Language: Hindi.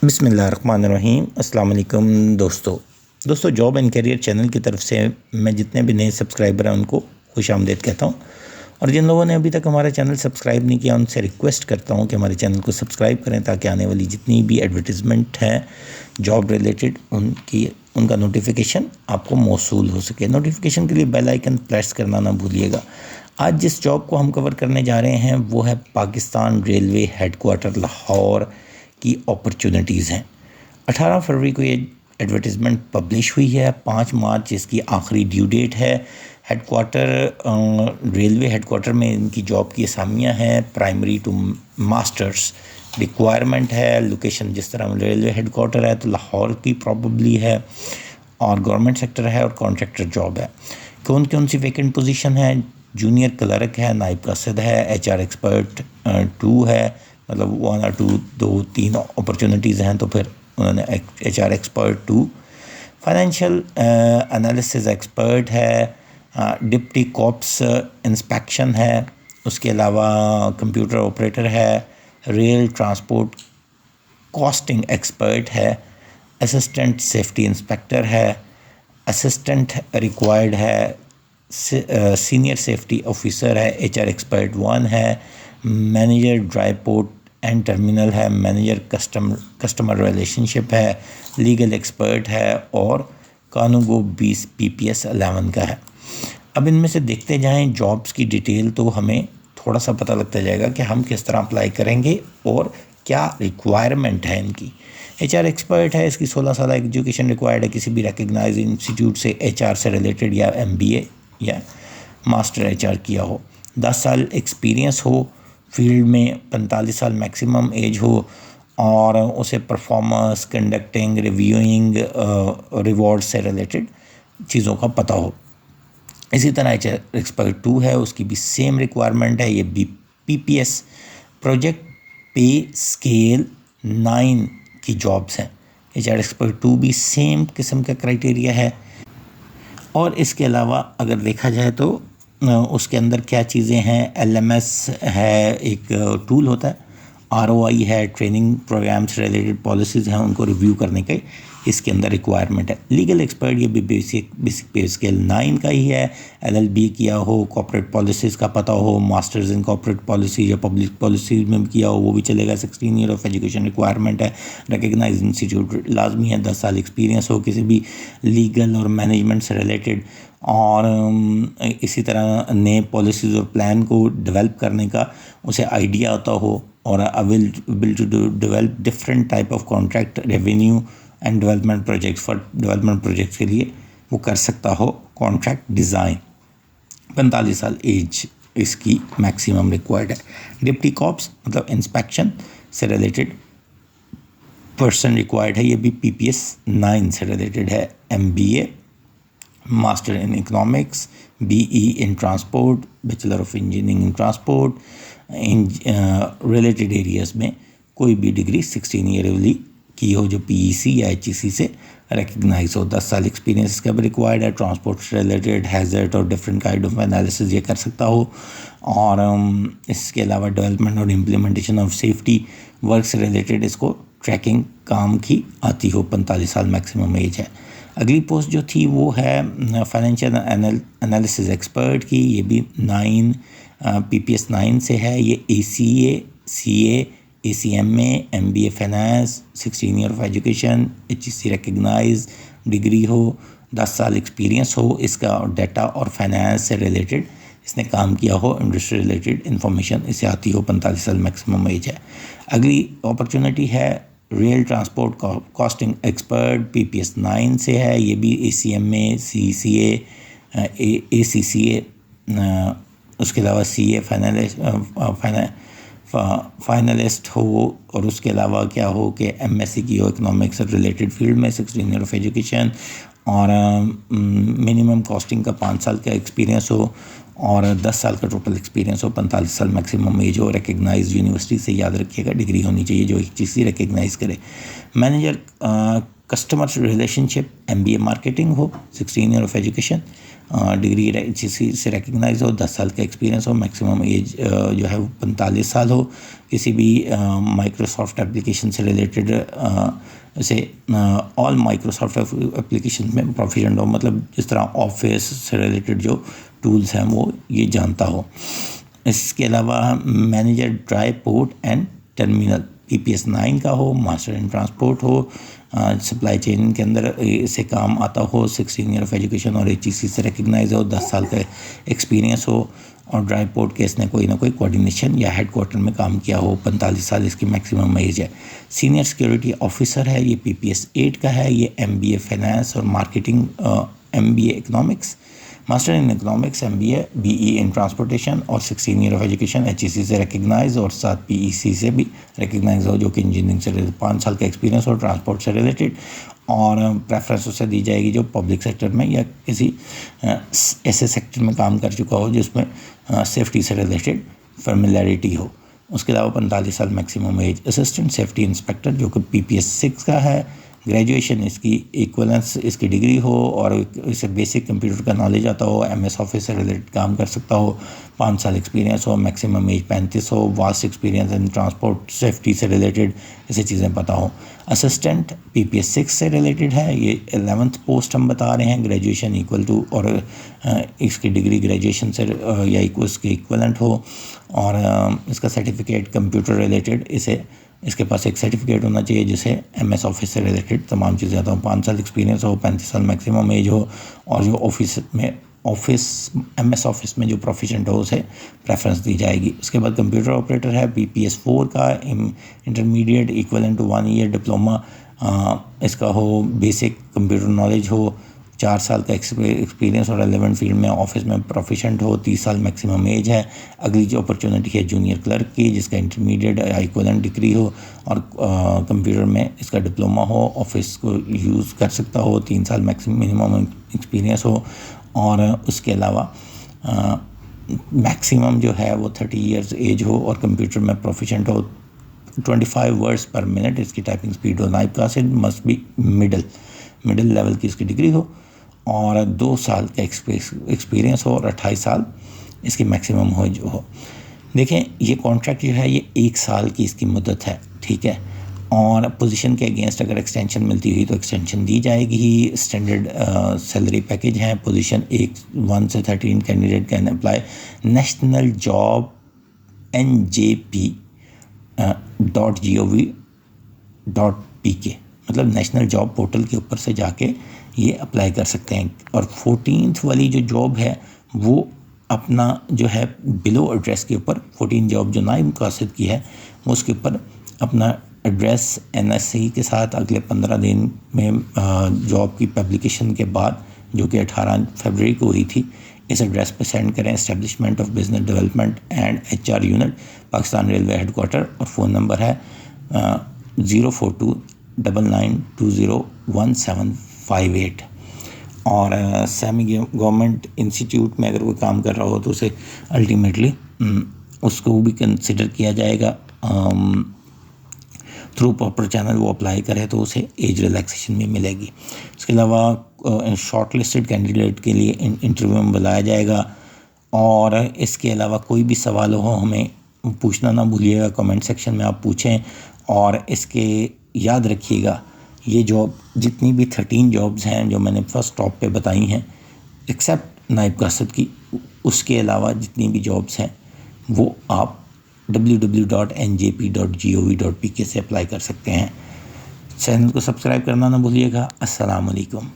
बिस्मिल्लाहिर्रहमानिर्रहीम। अस्सलाम वालेकुम दोस्तों जॉब एंड करियर चैनल की तरफ से मैं जितने भी नए सब्सक्राइबर हैं उनको खुश आमदीद कहता हूं, और जिन लोगों ने अभी तक हमारा चैनल सब्सक्राइब नहीं किया उनसे रिक्वेस्ट करता हूं कि हमारे चैनल को सब्सक्राइब करें ताकि आने वाली जितनी भी एडवर्टीज़मेंट है जॉब रिलेटेड उनका नोटिफिकेशन आपको मौसूल हो सके। नोटिफिकेशन के लिए बेल आइकन प्रेस करना ना भूलिएगा। आज जिस जॉब को हम कवर करने जा रहे हैं वो है पाकिस्तान रेलवे हेडक्वार्टर लाहौर की अपॉर्चुनिटीज़ हैं। 18 फरवरी को ये एडवर्टीज़मेंट पब्लिश हुई है। 5 मार्च इसकी आखिरी ड्यू डेट है। रेलवे हेडक्वार्टर में इनकी जॉब की असामियाँ हैं प्राइमरी टू मास्टर्स। रिक्वायरमेंट है, लोकेशन जिस तरह रेलवे हेडक्वार्टर है तो लाहौर की प्रॉबली है, और गवर्नमेंट सेक्टर है और कॉन्ट्रैक्टर जॉब है। कौन कौन सी वैकेंट पोजीशन है? जूनियर क्लर्क है, नाइब कासिद है, एचआर एक्सपर्ट 2 है, मतलब 1 और 2 2-3 अपॉर्चुनिटीज़ हैं तो फिर उन्होंने HR expert 2। Financial analysis expert है, डिप्टी कॉप्स इंस्पेक्शन है, उसके अलावा कंप्यूटर ऑपरेटर है, रेल ट्रांसपोर्ट कॉस्टिंग एक्सपर्ट है, असिस्टेंट सेफ्टी इंस्पेक्टर है, असिस्टेंट रिक्वायर्ड है, सीनियर सेफ्टी ऑफिसर है, एचआर एक्सपर्ट 1 है, manager dry port and terminal है, मैनेजर कस्टमर रिलेशनशिप है, लीगल एक्सपर्ट है, और कानूगो 20 पीपीएस 11 का है। अब इनमें से देखते जाएं जॉब्स की डिटेल तो हमें थोड़ा सा पता लगता जाएगा कि हम किस तरह अप्लाई करेंगे और क्या रिक्वायरमेंट है इनकी। एचआर एक्सपर्ट है, इसकी 16 साल एजुकेशन रिक्वायर्ड है, किसी भी रिकग्नाइज इंस्टीट्यूट से एचआर से रिलेटेड या एमबीए या मास्टर एचआर किया हो, 10 साल एक्सपीरियंस हो फील्ड में, 45 साल मैक्सिमम एज हो, और उसे परफॉर्मेंस कंडक्टिंग रिव्यूइंग रिवॉर्ड से रिलेटेड चीज़ों का पता हो। इसी तरह एचआर एक्सपर्ट 2 है, उसकी भी सेम रिक्वायरमेंट है। ये भी पीपीएस प्रोजेक्ट पे स्केल 9 की जॉब्स हैं। एचआर एक्सपर्ट 2 भी सेम किस्म का क्राइटेरिया है। और इसके अलावा अगर देखा जाए तो उसके अंदर क्या चीज़ें हैं, एलएमएस है, एक टूल होता है, आरओआई है, ट्रेनिंग प्रोग्राम्स रिलेटेड पॉलिसीज़ हैं उनको रिव्यू करने के इसके अंदर रिक्वायरमेंट है। लीगल एक्सपर्ट ये भी बेसिक पे स्केल 9 का ही है। एलएलबी किया हो, कॉर्पोरेट पॉलिसीज़ का पता हो, मास्टर्स इन कॉर्पोरेट पॉलिसी या पब्लिक पॉलिसी में भी किया हो वो भी चलेगा। 16 ईयर ऑफ एजुकेशन रिक्वायरमेंट है। रिकग्नाइज इंस्टीट्यूट लाजमी है, 10 साल एक्सपीरियंस हो किसी भी लीगल और मैनेजमेंट से रिलेटेड, और इसी तरह नए पॉलिसीज़ और प्लान को डेवलप करने का उसे आइडिया आता हो, और available to develop different type of contract revenue and development projects. For development projects के लिए वो कर सकता हो कॉन्ट्रैक्ट डिज़ाइन। 45 साल एज इसकी मैक्सिमम रिक्वायर्ड है। डिप्टी कॉप्स मतलब इंस्पेक्शन से रिलेटेड पर्सन रिक्वायर्ड है, ये भी पीपीएस 9 से रिलेटेड है। MBA, master in economics, BE in transport, bachelor of engineering in transport, इन रिलेटेड एरियाज़ में कोई भी डिग्री 16 ईयर वाली की हो जो पीईसी या एचईसी से रिकग्नाइज हो। 10 साल एक्सपीरियंस इसका भी रिक्वायर्ड है। ट्रांसपोर्ट से रिलेटेड हैज़र्ड और डिफरेंट काइंड ऑफ एनालिसिस ये कर सकता हो, और इसके अलावा डेवलपमेंट और इम्प्लीमेंटेशन ऑफ सेफ्टी वर्क से रिलेटेड इसको ट्रैकिंग काम की आती हो। 45 साल मैक्सिमम एज है। अगली पोस्ट जो थी वो है फाइनेंशियल एनालिसिस एक्सपर्ट की, ये भी 9 पीपीएस 9 से है। ये ACA, CA, ACMA, MBA finance, 16 year of education, HEC recognise degree हो, 10 साल एक्सपीरियंस हो इसका, डाटा और फाइनेंस से रिलेटेड इसने काम किया हो, इंडस्ट्री रिलेटेड इन्फॉर्मेशन इसे आती हो। 45 साल मैक्सिमम एज है। अगली अपॉर्चुनिटी है rail transport costing expert, PPS 9 से है। ये भी एसीएमए, सीसीए, एसीसीए, उसके अलावा सीए फाइनलिस्ट हो, और उसके अलावा क्या हो कि एमएससी की हो इकोनॉमिक्स रिलेटेड फील्ड में, 16 ईयर ऑफ एजुकेशन, और मिनिमम कॉस्टिंग का 5 साल का एक्सपीरियंस हो, और 10 साल का टोटल एक्सपीरियंस हो। 45 साल मैक्सिमम एज हो। रिकग्नाइज यूनिवर्सिटी से याद रखिएगा डिग्री होनी चाहिए जो एक चीज़ ही रिकग्नाइज करे। Manager customer relationship, MBA marketing हो, 16 year of education, degree HEC से रिकग्नाइज हो, 10 साल का एक्सपीरियंस हो, मैक्सिमम एज जो है वो 45 साल हो, किसी भी माइक्रोसॉफ्ट एप्लीकेशन से रिलेटेड जैसे ऑल माइक्रोसॉफ्ट एप्लीकेशन में प्रोफिशिएंट हो, मतलब जिस तरह ऑफिस से रिलेटेड जो टूल्स हैं वो ये जानता हो। इसके अलावा manager dry port and terminal PPS 9 का हो, मास्टर इन ट्रांसपोर्ट हो, सप्लाई चेन के अंदर इसे काम आता हो, 16 ईयर ऑफ एजुकेशन और HEC से रिकग्नाइज हो, 10 साल का एक्सपीरियंस हो, और ड्राई पोर्ट के इसने कोई ना कोई कोऑर्डिनेशन या हेडक्वार्टर में काम किया हो, 45 साल इसकी मैक्सिमम एज है। सीनियर सिक्योरिटी ऑफिसर है, ये PPS 8 का है, ये MBA फाइनेंस और marketing, MBA economics, master in economics, MBA BE in transportation और 16 ईयर ऑफ एजुकेशन HEC से रिकग्नाइज और साथ PEC से भी रिकग्नाइज हो, जो कि इंजीनियरिंग से 5 साल का एक्सपीरियंस हो ट्रांसपोर्ट से रिलेटेड, और प्रेफरेंस उसे दी जाएगी जो पब्लिक सेक्टर में या किसी ऐसे सेक्टर में काम कर चुका हो जिसमें सेफ्टी से रिलेटेड फेमिलियरिटी हो। उसके अलावा 45 साल maximum age. Assistant safety inspector जो कि PPS 6 का है, ग्रेजुएशन इसकी इक्वलेंस इसकी डिग्री हो और इसे बेसिक कंप्यूटर का नॉलेज आता हो, MS ऑफिस से रिलेटेड काम कर सकता हो, 5 साल एक्सपीरियंस हो, मैक्सिमम एज 35 हो, vast experience in transport safety से रिलेटेड ऐसी चीज़ें पता हो। असिस्टेंट PPS 6 से रिलेटेड है, ये 11th पोस्ट हम बता रहे हैं, ग्रेजुएशन इक्वल टू और इसकी डिग्री ग्रेजुएशन से या इसके इक्वलेंट हो, और इसका सर्टिफिकेट कंप्यूटर रिलेटेड इसके पास एक सर्टिफिकेट होना चाहिए जिसे MS ऑफिस से रिलेटेड तमाम चीज़ें आता हो, 5 साल एक्सपीरियंस हो, 35 साल मैक्सिमम एज हो, और जो MS ऑफिस में जो प्रोफिशिएंट हो उसे प्रेफरेंस दी जाएगी। उसके बाद कंप्यूटर ऑपरेटर है, PPS 4 का, intermediate equivalent to 1 year diploma इसका हो, बेसिक कंप्यूटर नॉलेज हो, 4 साल का एक्सपीरियंस और रेलेवेंट फील्ड में ऑफिस में प्रोफिशिएंट हो, 30 साल मैक्सिमम एज है। अगली जो अपॉर्चुनिटी है जूनियर क्लर्क की, जिसका इंटरमीडिएट या इक्वलेंट डिग्री हो और कंप्यूटर में इसका डिप्लोमा हो, ऑफिस को यूज़ कर सकता हो, 3 साल मिनिमम एक्सपीरियंस हो, और उसके अलावा मैक्सिमम जो है वो 30 ईयर्स एज हो और कंप्यूटर में प्रोफिशिएंट हो, 25 वर्ड्स पर मिनट इसकी टाइपिंग स्पीड हो। नाइब कासिद मस्ट बी मिडिल लेवल की इसकी डिग्री हो और 2 साल का एक्सपीरियंस हो और 28 साल इसकी मैक्सिमम हो जो हो। देखें, ये कॉन्ट्रैक्ट जो है ये 1 साल की इसकी मुद्दत है, ठीक है, और पोजीशन के अगेंस्ट अगर एक्सटेंशन मिलती हुई तो एक्सटेंशन दी जाएगी ही। स्टैंडर्ड सैलरी पैकेज हैं। पोजीशन 1 से 13 candidate can apply. National job NJP.gov.pk मतलब नेशनल जॉब पोर्टल के ऊपर से जाके ये अप्लाई कर सकते हैं। और 14th वाली जो जॉब है वो अपना जो है बिलो एड्रेस के ऊपर 14 जॉब जो नाइब कासिद की है वो उसके ऊपर अपना एड्रेस NSC के साथ अगले 15 दिन में जॉब की पब्लिकेशन के बाद जो कि 18 फरवरी को हुई थी इस एड्रेस पे सेंड करें। Establishment of business development and HR unit, Pakistan railway headquarter, और फ़ोन नंबर है 04299201758। और सेमी गवर्नमेंट इंस्टीट्यूट में अगर कोई काम कर रहा हो तो उसे अल्टीमेटली उसको भी कंसिडर किया जाएगा। थ्रू प्रॉपर चैनल वो अप्लाई करे तो उसे एज रिलैक्सेशन भी मिलेगी। इसके अलावा शॉर्ट लिस्टेड कैंडिडेट के लिए इंटरव्यू में बुलाया जाएगा। और इसके अलावा कोई भी सवाल हो हमें पूछना ना भूलिएगा, कमेंट सेक्शन में आप पूछें। और इसके याद रखिएगा ये जॉब जितनी भी 13 जॉब्स हैं जो मैंने फर्स्ट टॉप पे बताई हैं एक्सेप्ट नाइब कासिद की, उसके अलावा जितनी भी जॉब्स हैं वो आप www.njp.gov.pk से अप्लाई कर सकते हैं। चैनल को सब्सक्राइब करना ना भूलिएगा। अस्सलाम वालेकुम।